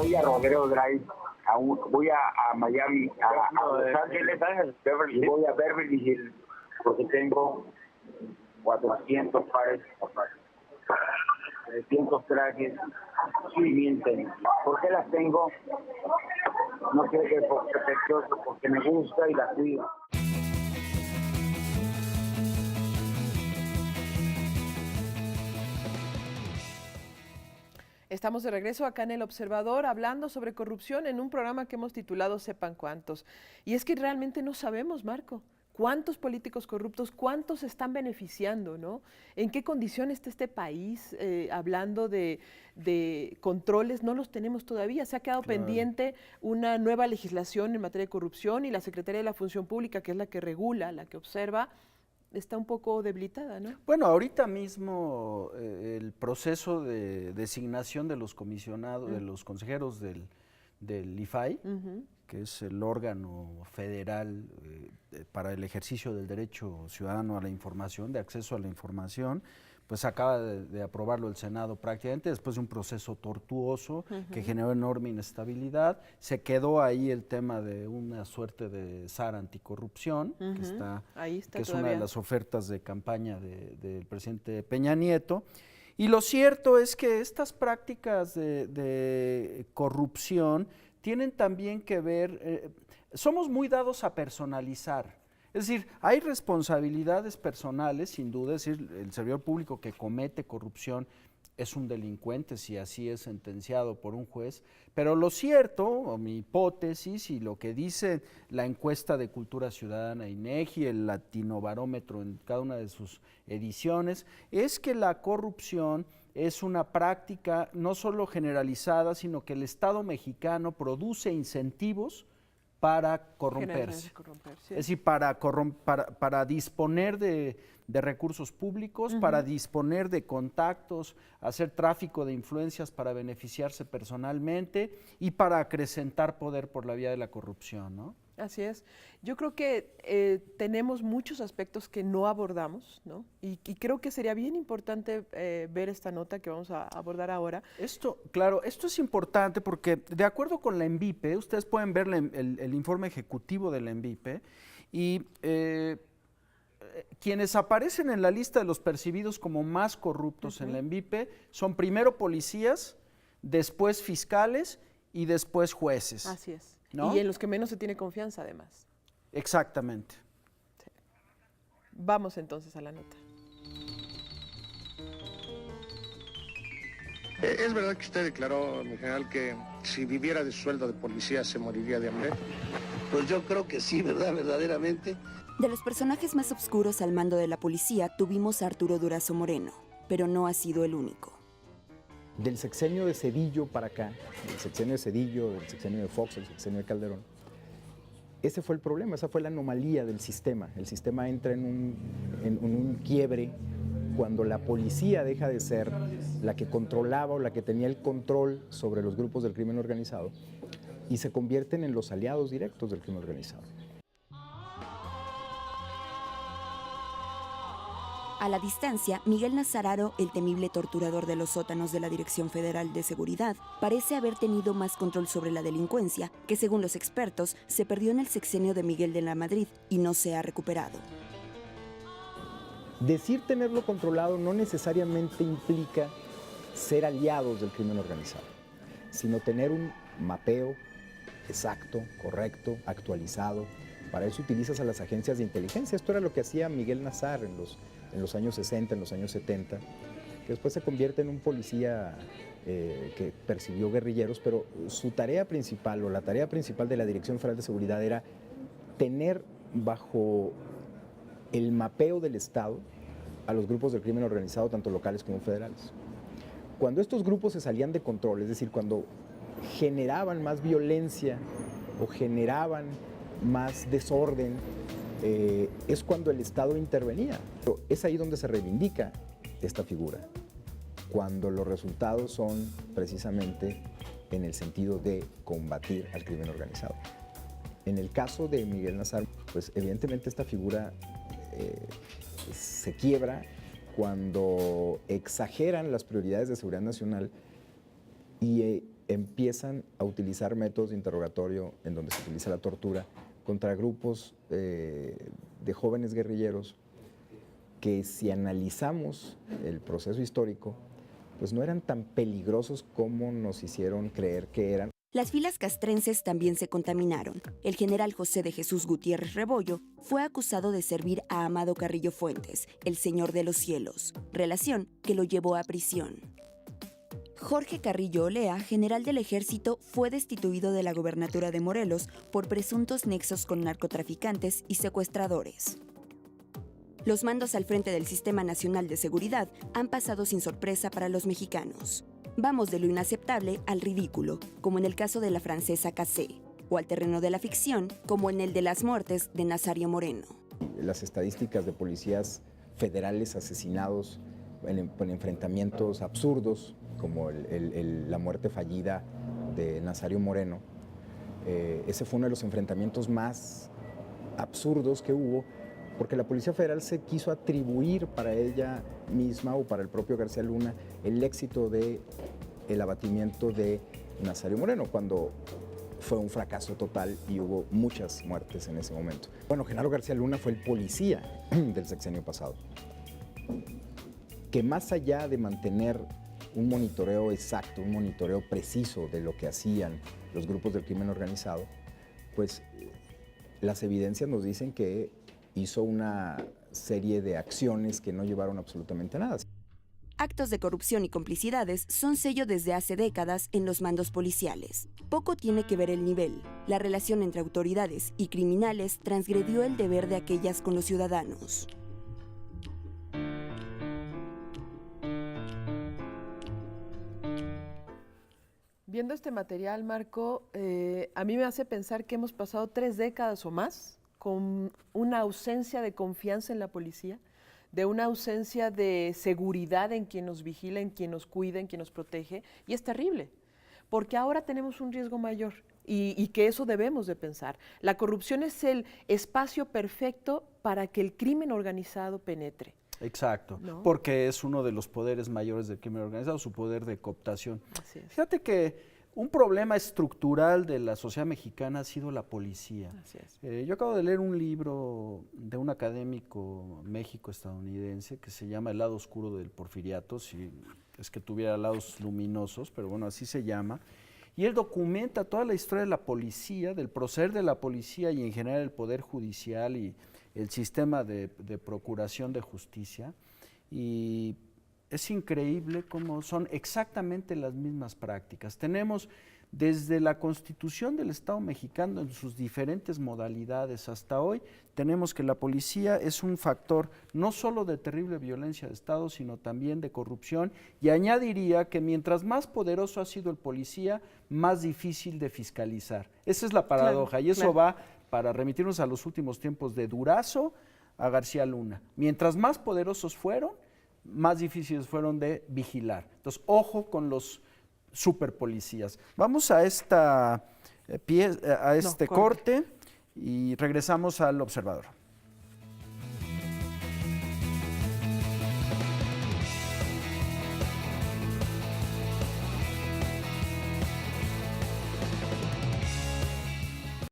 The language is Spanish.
voy a Rodeo Drive, voy a Miami, a Los Ángeles, Beverly Hills, y voy a Beverly Hills, porque tengo 400 pares, 300 trajes y 1000 tenis. ¿Por qué las tengo? No quiero que por precioso, porque me gusta y las cuido. Estamos de regreso acá en El Observador hablando sobre corrupción en un programa que hemos titulado Sepan Cuántos. Y es que realmente no sabemos, Marco, cuántos políticos corruptos, cuántos están beneficiando, ¿no? ¿En qué condiciones está este país? Hablando de controles, no los tenemos todavía. Se ha quedado pendiente una nueva legislación en materia de corrupción y la Secretaría de la Función Pública, que es la que regula, la que observa, está un poco debilitada, ¿no? Bueno, ahorita mismo el proceso de designación de los comisionados, de los consejeros del IFAI, que es el órgano federal para el ejercicio del derecho ciudadano a la información, de acceso a la información, pues acaba de aprobarlo el Senado prácticamente después de un proceso tortuoso que generó enorme inestabilidad. Se quedó ahí el tema de una suerte de SAR anticorrupción, que es una de las ofertas de campaña del presidente Peña Nieto. Y lo cierto es que estas prácticas de corrupción tienen también que ver, somos muy dados a personalizar. Es decir, hay responsabilidades personales, sin duda, es decir, el servidor público que comete corrupción es un delincuente si así es sentenciado por un juez, pero lo cierto, o mi hipótesis y lo que dice la encuesta de cultura ciudadana INEGI, el Latinobarómetro en cada una de sus ediciones, es que la corrupción es una práctica no solo generalizada, sino que el Estado mexicano produce incentivos para corromperse. Es decir, para disponer de recursos públicos, para disponer de contactos, hacer tráfico de influencias para beneficiarse personalmente y para acrecentar poder por la vía de la corrupción, ¿no? Así es. Yo creo que tenemos muchos aspectos que no abordamos, ¿no? Y creo que sería bien importante ver esta nota que vamos a abordar ahora. Esto es importante porque de acuerdo con la ENVIPE, ustedes pueden ver el informe ejecutivo de la ENVIPE y quienes aparecen en la lista de los percibidos como más corruptos en la ENVIPE son primero policías, después fiscales y después jueces. Así es. ¿No? Y en los que menos se tiene confianza, además. Exactamente. Sí. Vamos entonces a la nota. ¿Es verdad que usted declaró, mi general, que si viviera de sueldo de policía se moriría de hambre? Pues yo creo que sí, ¿verdad? Verdaderamente. De los personajes más oscuros al mando de la policía tuvimos a Arturo Durazo Moreno, pero no ha sido el único. Del sexenio de Zedillo para acá, del sexenio de Zedillo, del sexenio de Fox, del sexenio de Calderón, ese fue el problema, esa fue la anomalía del sistema. El sistema entra en un quiebre cuando la policía deja de ser la que controlaba o la que tenía el control sobre los grupos del crimen organizado y se convierten en los aliados directos del crimen organizado. A la distancia, Miguel Nazararo, el temible torturador de los sótanos de la Dirección Federal de Seguridad, parece haber tenido más control sobre la delincuencia, que según los expertos, se perdió en el sexenio de Miguel de la Madrid y no se ha recuperado. Decir tenerlo controlado no necesariamente implica ser aliados del crimen organizado, sino tener un mapeo exacto, correcto, actualizado. Para eso utilizas a las agencias de inteligencia. Esto era lo que hacía Miguel Nazar en los años 60, en los años 70, que después se convierte en un policía que persiguió guerrilleros, pero su tarea principal o la tarea principal de la Dirección Federal de Seguridad era tener bajo el mapeo del Estado a los grupos del crimen organizado, tanto locales como federales. Cuando estos grupos se salían de control, es decir, cuando generaban más violencia o generaban más desorden, es cuando el Estado intervenía. Pero es ahí donde se reivindica esta figura, cuando los resultados son precisamente en el sentido de combatir al crimen organizado. En el caso de Miguel Nazar, pues evidentemente esta figura se quiebra cuando exageran las prioridades de seguridad nacional y empiezan a utilizar métodos de interrogatorio en donde se utiliza la tortura contra grupos de jóvenes guerrilleros que, si analizamos el proceso histórico, pues no eran tan peligrosos como nos hicieron creer que eran. Las filas castrenses también se contaminaron. El general José de Jesús Gutiérrez Rebollo fue acusado de servir a Amado Carrillo Fuentes, el Señor de los Cielos, relación que lo llevó a prisión. Jorge Carrillo Olea, general del Ejército, fue destituido de la gobernatura de Morelos por presuntos nexos con narcotraficantes y secuestradores. Los mandos al frente del Sistema Nacional de Seguridad han pasado sin sorpresa para los mexicanos. Vamos de lo inaceptable al ridículo, como en el caso de la francesa Cassé, o al terreno de la ficción, como en el de las muertes de Nazario Moreno. Las estadísticas de policías federales asesinados en enfrentamientos absurdos, como la muerte fallida de Nazario Moreno, ese fue uno de los enfrentamientos más absurdos que hubo, porque la Policía Federal se quiso atribuir para ella misma o para el propio García Luna el éxito del abatimiento de Nazario Moreno, cuando fue un fracaso total y hubo muchas muertes en ese momento. Bueno, Genaro García Luna fue el policía del sexenio pasado, que más allá de mantener un monitoreo exacto, un monitoreo preciso de lo que hacían los grupos del crimen organizado, pues las evidencias nos dicen que hizo una serie de acciones que no llevaron absolutamente a nada. Actos de corrupción y complicidades son sello desde hace décadas en los mandos policiales. Poco tiene que ver el nivel. La relación entre autoridades y criminales transgredió el deber de aquellas con los ciudadanos. Viendo este material, Marco, a mí me hace pensar que hemos pasado 3 décadas o más con una ausencia de confianza en la policía, de una ausencia de seguridad en quien nos vigila, en quien nos cuida, en quien nos protege, y es terrible, porque ahora tenemos un riesgo mayor y que eso debemos de pensar. La corrupción es el espacio perfecto para que el crimen organizado penetre. Exacto, ¿No? porque es uno de los poderes mayores del crimen organizado, su poder de cooptación. Así es. Fíjate que un problema estructural de la sociedad mexicana ha sido la policía. Así es. Yo acabo de leer un libro de un académico México-estadounidense que se llama El lado oscuro del porfiriato, si es que tuviera lados luminosos, pero bueno, así se llama. Y él documenta toda la historia de la policía, del proceder de la policía y en general el poder judicial y el sistema de procuración de justicia. Y es increíble cómo son exactamente las mismas prácticas. Tenemos desde la Constitución del Estado mexicano en sus diferentes modalidades hasta hoy, tenemos que la policía es un factor no solo de terrible violencia de Estado, sino también de corrupción, y añadiría que mientras más poderoso ha sido el policía, más difícil de fiscalizar. Esa es la paradoja, claro, y eso claro. Va para remitirnos a los últimos tiempos de Durazo a García Luna. Mientras más poderosos fueron, más difíciles fueron de vigilar. Entonces, ojo con los superpolicías. Vamos a este corte y regresamos al Observador.